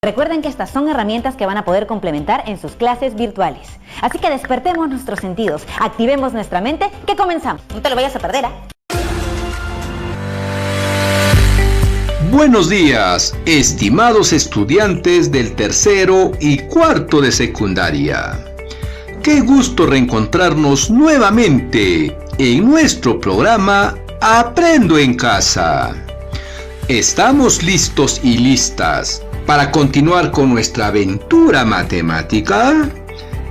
Recuerden que estas son herramientas que van a poder complementar en sus clases virtuales. Así que despertemos nuestros sentidos, activemos nuestra mente, que comenzamos. No te lo vayas a perder, ¿eh? Buenos días, estimados estudiantes del tercero y cuarto de secundaria. Qué gusto reencontrarnos nuevamente en nuestro programa Aprendo en Casa. ¿Estamos listos y listas para continuar con nuestra aventura matemática?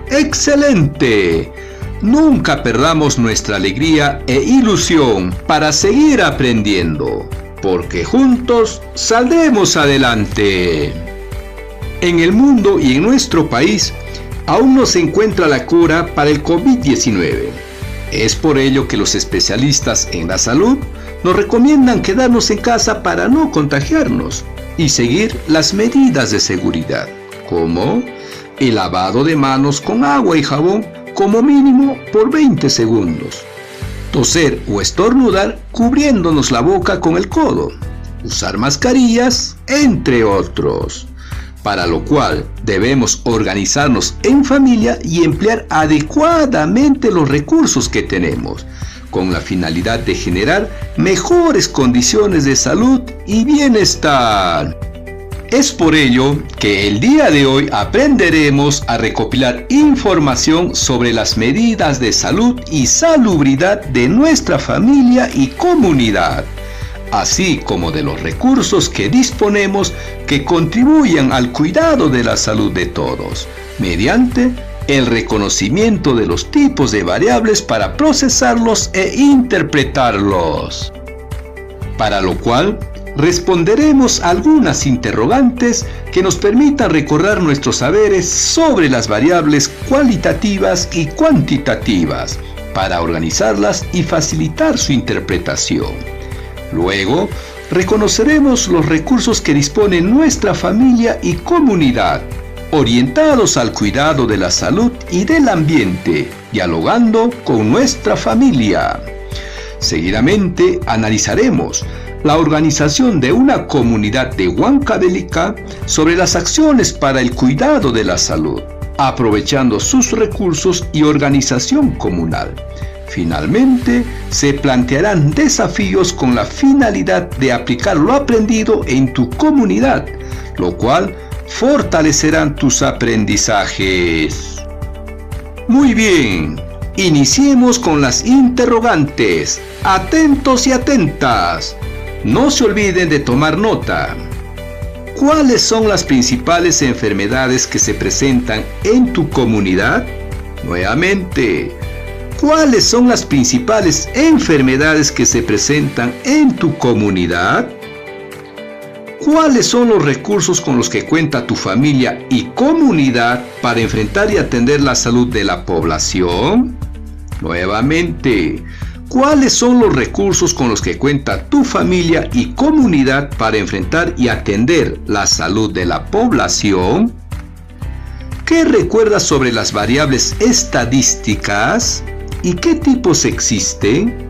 ¡Excelente! Nunca perdamos nuestra alegría e ilusión para seguir aprendiendo, porque juntos saldremos adelante. En el mundo y en nuestro país aún no se encuentra la cura para el COVID-19. Es por ello que los especialistas en la salud nos recomiendan quedarnos en casa para no contagiarnos y seguir las medidas de seguridad, como el lavado de manos con agua y jabón como mínimo por 20 segundos, toser o estornudar cubriéndonos la boca con el codo, usar mascarillas, entre otros, para lo cual debemos organizarnos en familia y emplear adecuadamente los recursos que tenemos, con la finalidad de generar mejores condiciones de salud y bienestar. Es por ello que el día de hoy aprenderemos a recopilar información sobre las medidas de salud y salubridad de nuestra familia y comunidad, así como de los recursos que disponemos que contribuyan al cuidado de la salud de todos, mediante el reconocimiento de los tipos de variables para procesarlos e interpretarlos. Para lo cual, responderemos algunas interrogantes que nos permitan recordar nuestros saberes sobre las variables cualitativas y cuantitativas, para organizarlas y facilitar su interpretación. Luego, reconoceremos los recursos que dispone nuestra familia y comunidad, orientados al cuidado de la salud y del ambiente, dialogando con nuestra familia. Seguidamente analizaremos la organización de una comunidad de Huancavelica sobre las acciones para el cuidado de la salud, aprovechando sus recursos y organización comunal. Finalmente, se plantearán desafíos con la finalidad de aplicar lo aprendido en tu comunidad, lo cual fortalecerán tus aprendizajes. Muy bien, iniciemos con las interrogantes. Atentos y atentas. No se olviden de tomar nota. ¿Cuáles son las principales enfermedades que se presentan en tu comunidad? Nuevamente, ¿cuáles son las principales enfermedades que se presentan en tu comunidad? ¿Cuáles son los recursos con los que cuenta tu familia y comunidad para enfrentar y atender la salud de la población? Nuevamente, ¿cuáles son los recursos con los que cuenta tu familia y comunidad para enfrentar y atender la salud de la población? ¿Qué recuerdas sobre las variables estadísticas y qué tipos existen?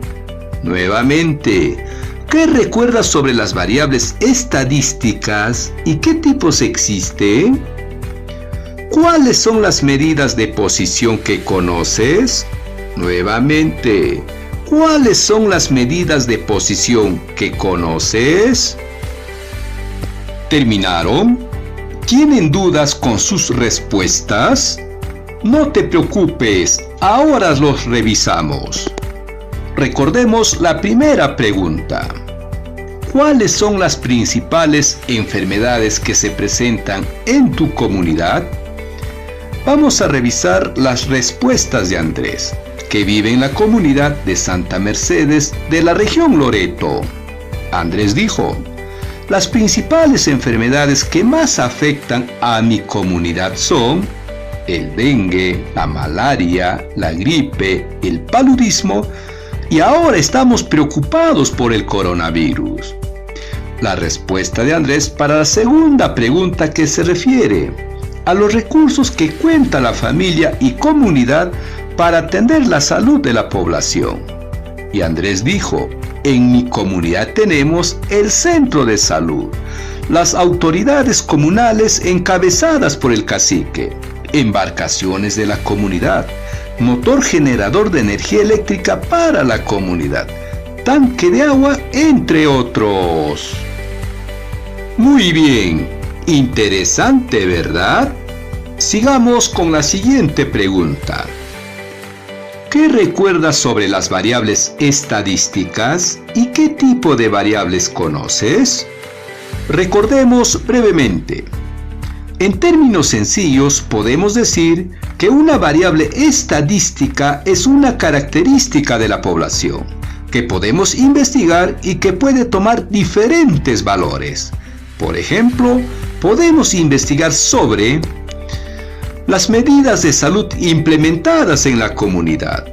Nuevamente, ¿qué recuerdas sobre las variables estadísticas y qué tipos existen? ¿Cuáles son las medidas de posición que conoces? Nuevamente, ¿cuáles son las medidas de posición que conoces? ¿Terminaron? ¿Tienen dudas con sus respuestas? No te preocupes, ahora los revisamos. Recordemos la primera pregunta. ¿Cuáles son las principales enfermedades que se presentan en tu comunidad? Vamos a revisar las respuestas de Andrés, que vive en la comunidad de Santa Mercedes de la región Loreto. Andrés dijo: las principales enfermedades que más afectan a mi comunidad son el dengue, la malaria, la gripe, el paludismo, y ahora estamos preocupados por el coronavirus. La respuesta de Andrés para la segunda pregunta, que se refiere a los recursos que cuenta la familia y comunidad para atender la salud de la población. Y Andrés dijo: en mi comunidad tenemos el centro de salud, las autoridades comunales encabezadas por el cacique, embarcaciones de la comunidad, motor generador de energía eléctrica para la comunidad, tanque de agua, entre otros. Muy bien, interesante, ¿verdad? Sigamos con la siguiente pregunta. ¿Qué recuerdas sobre las variables estadísticas y qué tipo de variables conoces? Recordemos brevemente. En términos sencillos, podemos decir que una variable estadística es una característica de la población que podemos investigar y que puede tomar diferentes valores. Por ejemplo, podemos investigar sobre las medidas de salud implementadas en la comunidad,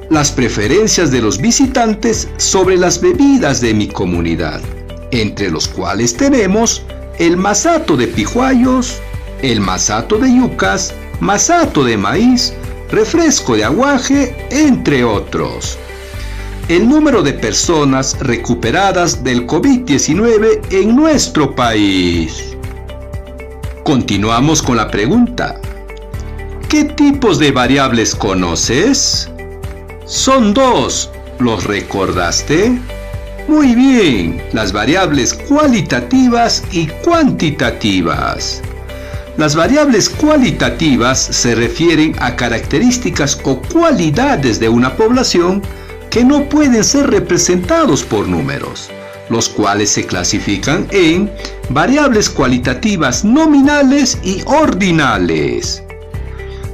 las preferencias de los visitantes sobre las bebidas de mi comunidad, entre los cuales tenemos el masato de pijuayos, el masato de yucas, masato de maíz, refresco de aguaje, entre otros. El número de personas recuperadas del COVID-19 en nuestro país. Continuamos con la pregunta. ¿Qué tipos de variables conoces? Son dos. ¿Los recordaste? Muy bien, las variables cualitativas y cuantitativas. Las variables cualitativas se refieren a características o cualidades de una población que no pueden ser representados por números, los cuales se clasifican en variables cualitativas nominales y ordinales.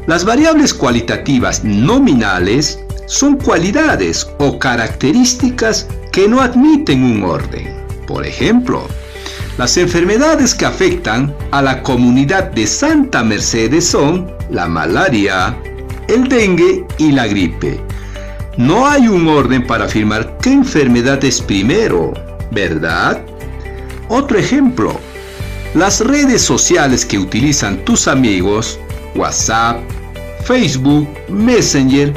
Las variables cualitativas nominales son cualidades o características que no admiten un orden. Por ejemplo, las enfermedades que afectan a la comunidad de Santa Mercedes son la malaria, el dengue y la gripe. No hay un orden para afirmar qué enfermedad es primero, ¿verdad? Otro ejemplo, las redes sociales que utilizan tus amigos, WhatsApp, Facebook, Messenger,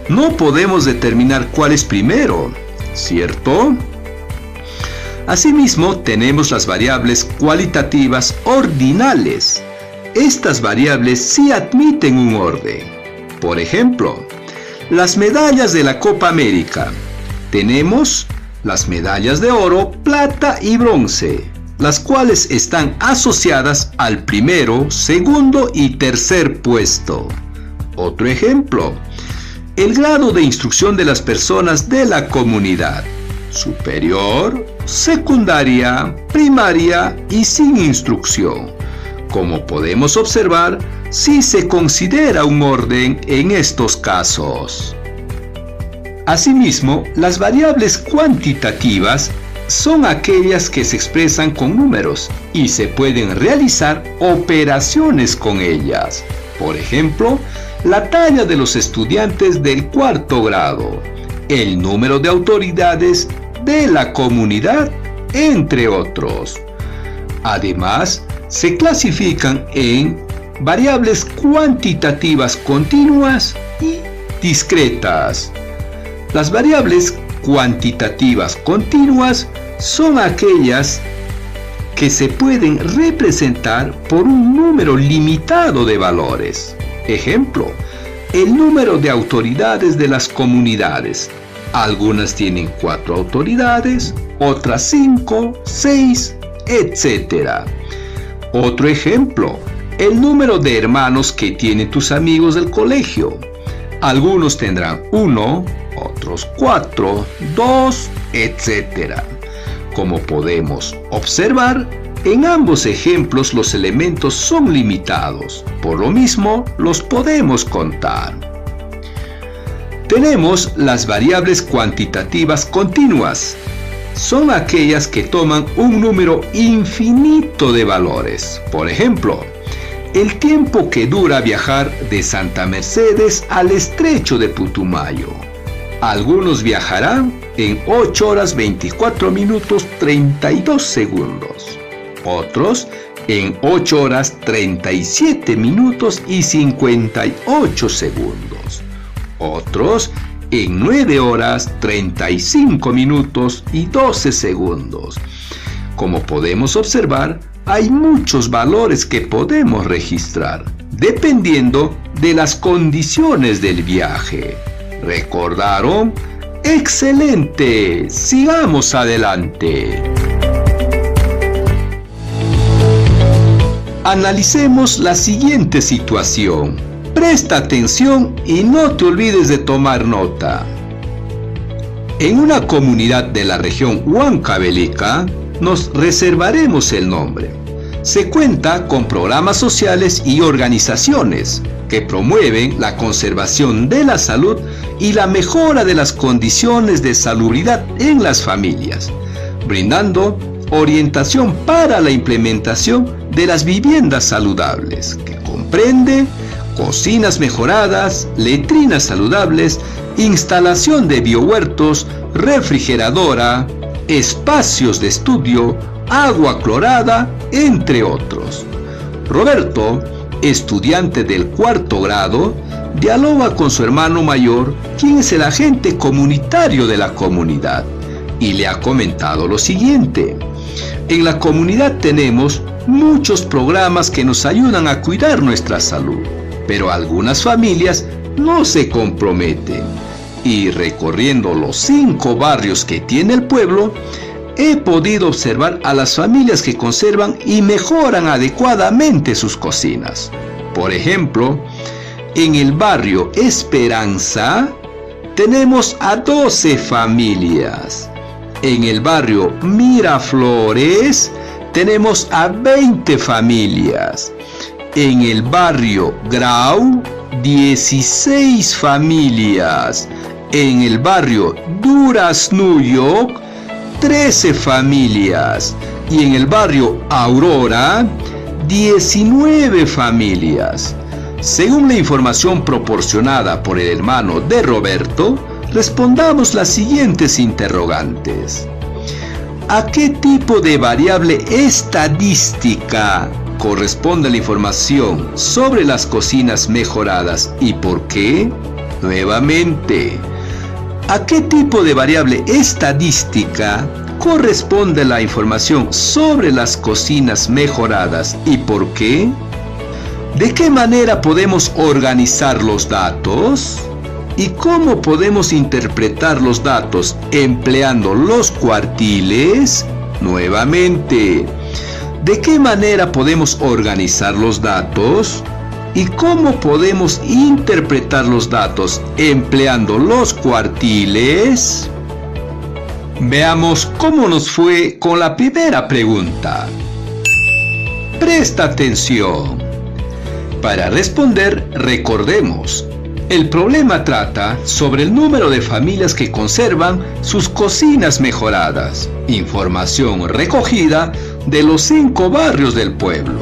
no podemos determinar cuál es primero, ¿cierto? Asimismo, tenemos las variables cualitativas ordinales. Estas variables sí admiten un orden. Por ejemplo, las medallas de la Copa América. Tenemos las medallas de oro, plata y bronce, las cuales están asociadas al primero, segundo y tercer puesto. Otro ejemplo, el grado de instrucción de las personas de la comunidad: superior, secundaria, primaria y sin instrucción. Como podemos observar, sí se considera un orden en estos casos. Asimismo, las variables cuantitativas son aquellas que se expresan con números y se pueden realizar operaciones con ellas. Por ejemplo, la talla de los estudiantes del cuarto grado, el número de autoridades de la comunidad, entre otros. Además, se clasifican en variables cuantitativas continuas y discretas. Las variables cuantitativas continuas son aquellas que se pueden representar por un número limitado de valores. Ejemplo, el número de autoridades de las comunidades. Algunas tienen 4 autoridades, otras 5, 6, etc. Otro ejemplo, el número de hermanos que tienen tus amigos del colegio. Algunos tendrán 1, otros 4, 2, etc. Como podemos observar, en ambos ejemplos los elementos son limitados, por lo mismo los podemos contar. Tenemos las variables cuantitativas continuas. Son aquellas que toman un número infinito de valores. Por ejemplo, el tiempo que dura viajar de Santa Mercedes al estrecho de Putumayo. Algunos viajarán en 8 horas 24 minutos 32 segundos. Otros en 8 horas 37 minutos y 58 segundos. Otros en 9 horas 35 minutos y 12 segundos. Como podemos observar, hay muchos valores que podemos registrar, dependiendo de las condiciones del viaje. ¿Recordaron? ¡Excelente! Sigamos adelante. Analicemos la siguiente situación. Presta atención y no te olvides de tomar nota. En una comunidad de la región Huancavelica, nos reservaremos el nombre. Se cuenta con programas sociales y organizaciones que promueven la conservación de la salud y la mejora de las condiciones de salubridad en las familias, brindando orientación para la implementación de las viviendas saludables, que comprende cocinas mejoradas, letrinas saludables, instalación de biohuertos, refrigeradora, espacios de estudio, agua clorada, entre otros. Roberto, estudiante del 4º grado, dialoga con su hermano mayor, quien es el agente comunitario de la comunidad, y le ha comentado lo siguiente. En la comunidad tenemos muchos programas que nos ayudan a cuidar nuestra salud, pero algunas familias no se comprometen. Y recorriendo los 5 barrios que tiene el pueblo, he podido observar a las familias que conservan y mejoran adecuadamente sus cocinas. Por ejemplo, en el barrio Esperanza tenemos a 12 familias. En el barrio Miraflores tenemos a 20 familias. En el barrio Grau, 16 familias. En el barrio Duraznuyok, 13 familias. Y en el barrio Aurora, 19 familias. Según la información proporcionada por el hermano de Roberto, respondamos las siguientes interrogantes. ¿A qué tipo de variable estadística corresponde la información sobre las cocinas mejoradas y por qué? Nuevamente, ¿a qué tipo de variable estadística corresponde la información sobre las cocinas mejoradas y por qué? ¿De qué manera podemos organizar los datos? ¿Y cómo podemos interpretar los datos empleando los cuartiles? Nuevamente, ¿de qué manera podemos organizar los datos? ¿Y cómo podemos interpretar los datos empleando los cuartiles? Veamos cómo nos fue con la primera pregunta. Presta atención. Para responder, recordemos. El problema trata sobre el número de familias que conservan sus cocinas mejoradas. Información recogida de los 5 barrios del pueblo.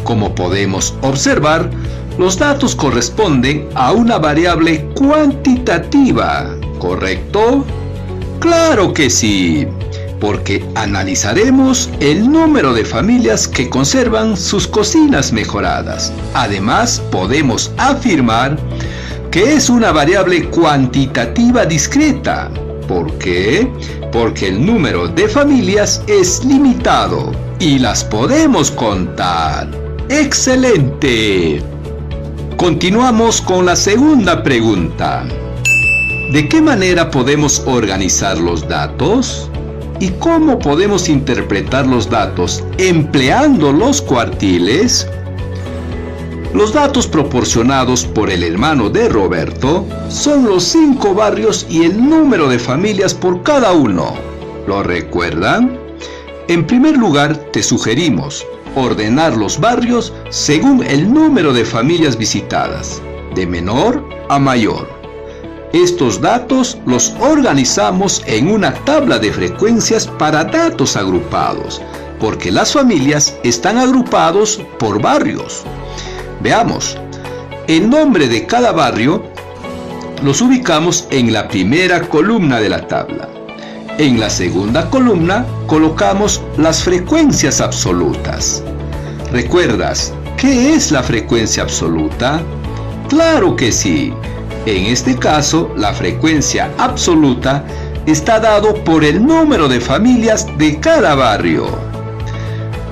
Como podemos observar, los datos corresponden a una variable cuantitativa, ¿correcto? ¡Claro que sí! Porque analizaremos el número de familias que conservan sus cocinas mejoradas. Además, podemos afirmar que es una variable cuantitativa discreta. ¿Por qué? Porque el número de familias es limitado y las podemos contar. ¡Excelente! Continuamos con la segunda pregunta. ¿De qué manera podemos organizar los datos? ¿Y cómo podemos interpretar los datos empleando los cuartiles? Los datos proporcionados por el hermano de Roberto son los 5 barrios y el número de familias por cada uno. ¿Lo recuerdan? En primer lugar, te sugerimos ordenar los barrios según el número de familias visitadas, de menor a mayor. Estos datos los organizamos en una tabla de frecuencias para datos agrupados, porque las familias están agrupados por barrios. Veamos, el nombre de cada barrio los ubicamos en la primera columna de la tabla. En la segunda columna colocamos las frecuencias absolutas. ¿Recuerdas qué es la frecuencia absoluta? ¡Claro que sí! En este caso, la frecuencia absoluta está dado por el número de familias de cada barrio.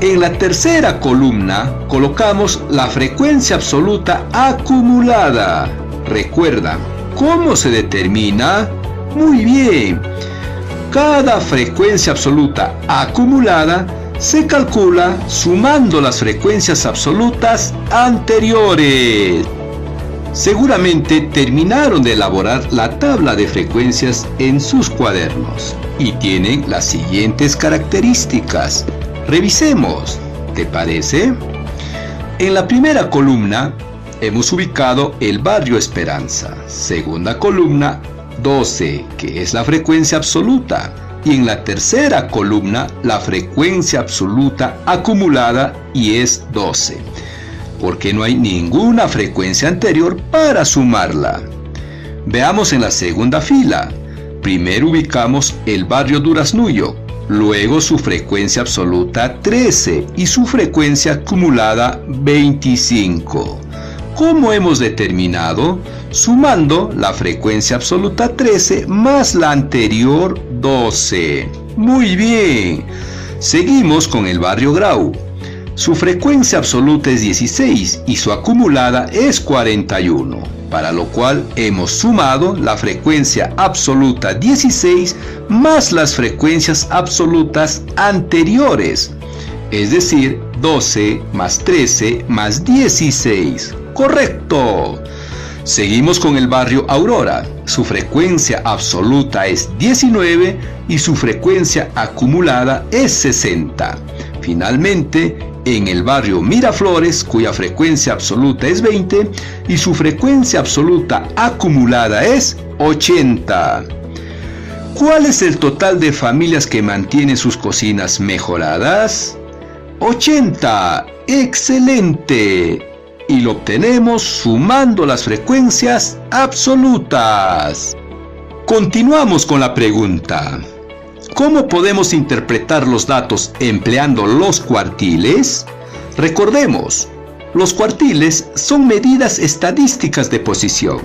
En la tercera columna colocamos la frecuencia absoluta acumulada. Recuerda, ¿cómo se determina? Muy bien. Cada frecuencia absoluta acumulada se calcula sumando las frecuencias absolutas anteriores. Seguramente terminaron de elaborar la tabla de frecuencias en sus cuadernos y tienen las siguientes características. Revisemos, ¿te parece? En la primera columna hemos ubicado el barrio Esperanza. Segunda columna, 12, que es la frecuencia absoluta. Y en la tercera columna, la frecuencia absoluta acumulada y es 12. Porque no hay ninguna frecuencia anterior para sumarla. Veamos en la segunda fila. Primero ubicamos el barrio Duraznullo, luego su frecuencia absoluta 13 y su frecuencia acumulada 25. ¿Cómo hemos determinado? Sumando la frecuencia absoluta 13 más la anterior 12. Muy bien. Seguimos con el barrio Grau. Su frecuencia absoluta es 16 y su acumulada es 41, para lo cual hemos sumado la frecuencia absoluta 16 más las frecuencias absolutas anteriores, es decir, 12 más 13 más 16. ¡Correcto! Seguimos con el barrio Aurora. Su frecuencia absoluta es 19 y su frecuencia acumulada es 60. Finalmente, en el barrio Miraflores, cuya frecuencia absoluta es 20 y su frecuencia absoluta acumulada es 80. ¿Cuál es el total de familias que mantienen sus cocinas mejoradas? 80. ¡Excelente! Y lo obtenemos sumando las frecuencias absolutas. Continuamos con la pregunta. ¿Cómo podemos interpretar los datos empleando los cuartiles? Recordemos, los cuartiles son medidas estadísticas de posición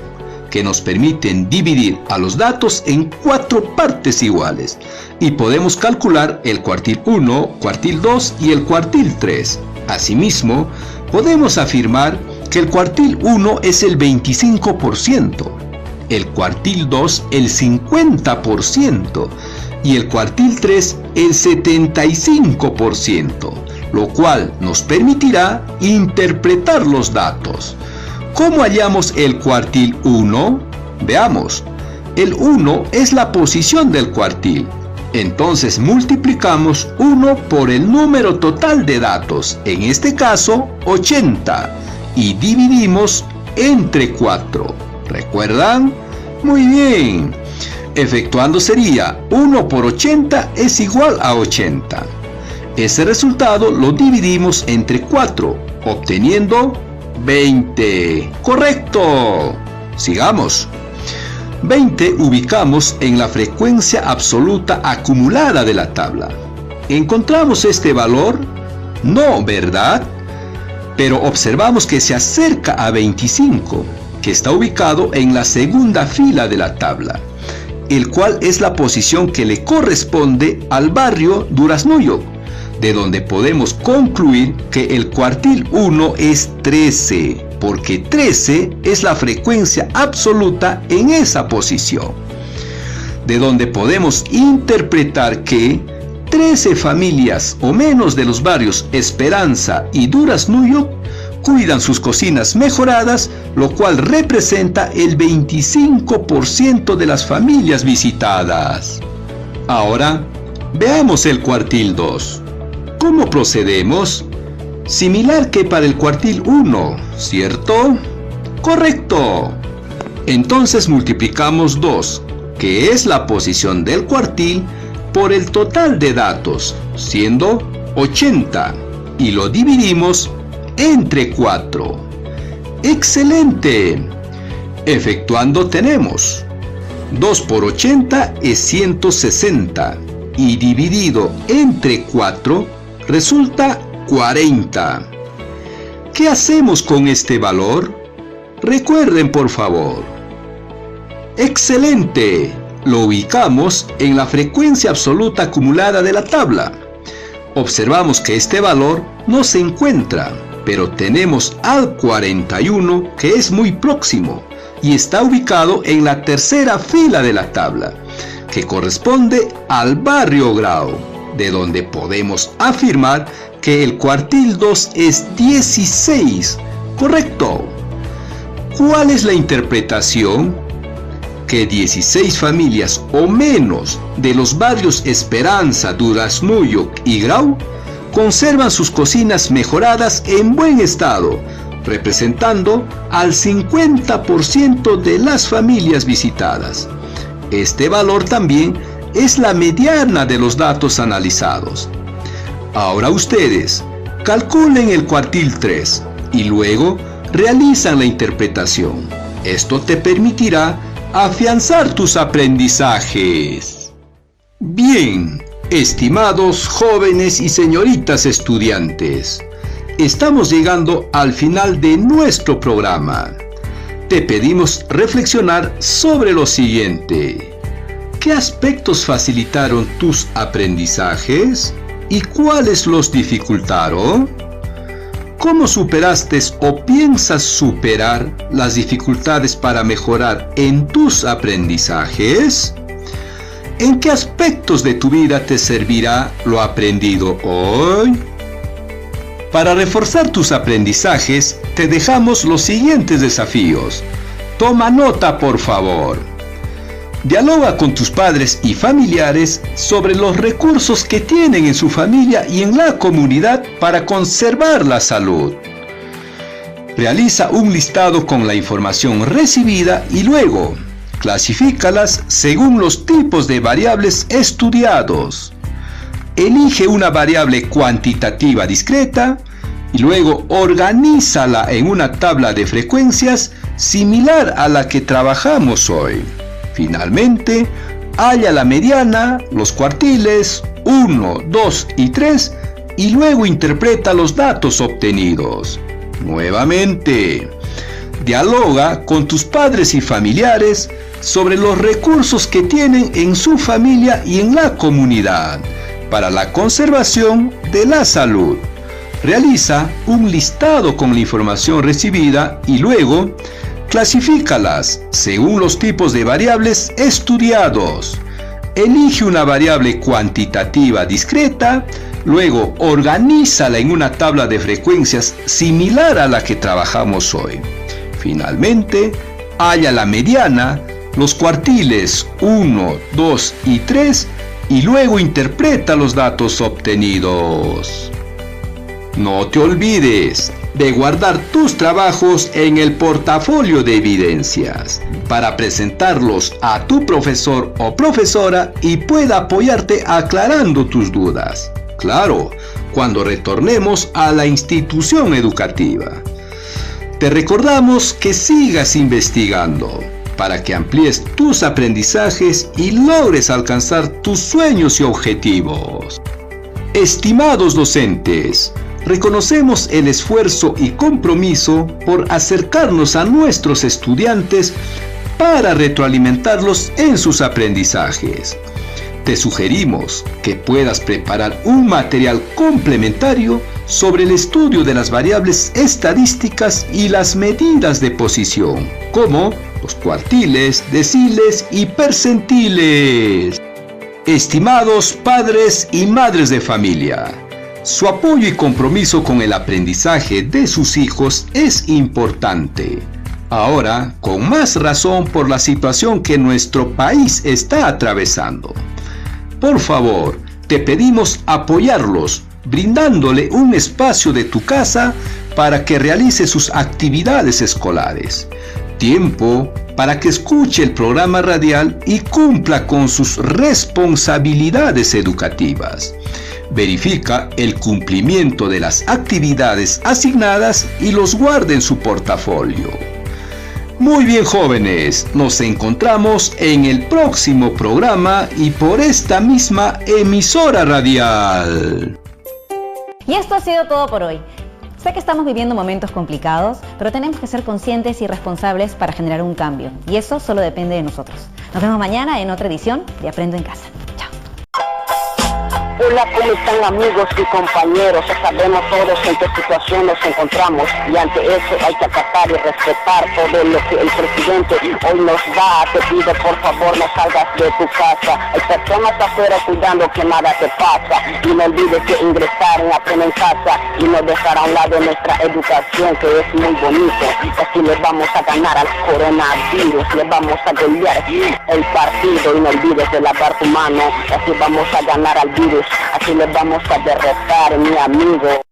que nos permiten dividir a los datos en 4 partes iguales y podemos calcular el cuartil 1, cuartil 2 y el cuartil 3. Asimismo, podemos afirmar que el cuartil 1 es el 25%, el cuartil 2 el 50% y el cuartil 3 el 75%, lo cual nos permitirá interpretar los datos. ¿Cómo hallamos el cuartil 1? Veamos, el 1 es la posición del cuartil. Entonces multiplicamos 1 por el número total de datos, en este caso 80, y dividimos entre 4. ¿Recuerdan? Muy bien. Efectuando sería 1 por 80 es igual a 80. Ese resultado lo dividimos entre 4, obteniendo 20. ¡Correcto! Sigamos. 20 ubicamos en la frecuencia absoluta acumulada de la tabla. ¿Encontramos este valor? No, ¿verdad? Pero observamos que se acerca a 25, que está ubicado en la segunda fila de la tabla, el cual es la posición que le corresponde al barrio Duraznullo, de donde podemos concluir que el cuartil 1 es 13, porque 13 es la frecuencia absoluta en esa posición, de donde podemos interpretar que 13 familias o menos de los barrios Esperanza y Duraznullo cuidan sus cocinas mejoradas, lo cual representa el 25% de las familias visitadas. Ahora, veamos el cuartil 2. ¿Cómo procedemos? Similar que para el cuartil 1, ¿cierto? ¡Correcto! Entonces multiplicamos 2, que es la posición del cuartil, por el total de datos, siendo 80, y lo dividimos entre 4. ¡Excelente! Efectuando tenemos 2 por 80 es 160, y dividido entre 4 resulta 40. ¿Qué hacemos con este valor? Recuerden, por favor. ¡Excelente! lo ubicamos en la frecuencia absoluta acumulada de la tabla. Observamos que este valor no se encuentra, pero tenemos al 41 que es muy próximo y está ubicado en la tercera fila de la tabla, que corresponde al barrio Grau, de donde podemos afirmar que el cuartil 2 es 16. Correcto. ¿Cuál es la interpretación? Que 16 familias o menos de los barrios Esperanza, Duraznuyuk y Grau conservan sus cocinas mejoradas en buen estado, representando al 50% de las familias visitadas. Este valor también es la mediana de los datos analizados. Ahora ustedes calculen el cuartil 3 y luego realizan la interpretación. Esto te permitirá afianzar tus aprendizajes. Bien, estimados jóvenes y señoritas estudiantes, estamos llegando al final de nuestro programa. Te pedimos reflexionar sobre lo siguiente. ¿Qué aspectos facilitaron tus aprendizajes y cuáles los dificultaron? ¿Cómo superaste o piensas superar las dificultades para mejorar en tus aprendizajes? ¿En qué aspectos de tu vida te servirá lo aprendido hoy? Para reforzar tus aprendizajes, te dejamos los siguientes desafíos. Toma nota, por favor. Dialoga con tus padres y familiares sobre los recursos que tienen en su familia y en la comunidad para conservar la salud. Realiza un listado con la información recibida y luego clasifícalas según los tipos de variables estudiados. Elige una variable cuantitativa discreta y luego organízala en una tabla de frecuencias similar a la que trabajamos hoy. Finalmente, halla la mediana, los cuartiles 1, 2 y 3 y luego interpreta los datos obtenidos. Nuevamente, dialoga con tus padres y familiares sobre los recursos que tienen en su familia y en la comunidad para la conservación de la salud. Realiza un listado con la información recibida y luego clasifícalas según los tipos de variables estudiados. Elige una variable cuantitativa discreta, luego organízala en una tabla de frecuencias similar a la que trabajamos hoy. Finalmente, halla la mediana, los cuartiles 1, 2 y 3 y luego interpreta los datos obtenidos. No te olvides de guardar tus trabajos en el portafolio de evidencias para presentarlos a tu profesor o profesora y pueda apoyarte aclarando tus dudas. Claro, cuando retornemos a la institución educativa. Te recordamos que sigas investigando para que amplíes tus aprendizajes y logres alcanzar tus sueños y objetivos. Estimados docentes, reconocemos el esfuerzo y compromiso por acercarnos a nuestros estudiantes para retroalimentarlos en sus aprendizajes. Te sugerimos que puedas preparar un material complementario sobre el estudio de las variables estadísticas y las medidas de posición, como los cuartiles, deciles y percentiles. Estimados padres y madres de familia, su apoyo y compromiso con el aprendizaje de sus hijos es importante. Ahora, con más razón por la situación que nuestro país está atravesando. Por favor, te pedimos apoyarlos, brindándole un espacio de tu casa para que realice sus actividades escolares. Tiempo para que escuche el programa radial y cumpla con sus responsabilidades educativas. Verifica el cumplimiento de las actividades asignadas y los guarde en su portafolio. Muy bien, jóvenes, nos encontramos en el próximo programa y por esta misma emisora radial. Y esto ha sido todo por hoy. Sé que estamos viviendo momentos complicados, pero tenemos que ser conscientes y responsables para generar un cambio. Y eso solo depende de nosotros. Nos vemos mañana en otra edición de Aprendo en Casa. Chao. Hola, ¿cómo están amigos y compañeros? Ya sabemos todos en qué situación nos encontramos y ante eso hay que acatar y respetar todo lo que el presidente hoy nos da. Te pido por favor no salgas de tu casa. Hay personas afuera cuidando que nada te pasa. Y no olvides que ingresar en Aprendo en Casa y no dejar a un lado nuestra educación, que es muy bonito. Así le vamos a ganar al coronavirus, le vamos a golear el partido y no olvides de lavar tu mano. Así vamos a ganar al virus. Así les vamos a derrotar, mi amigo.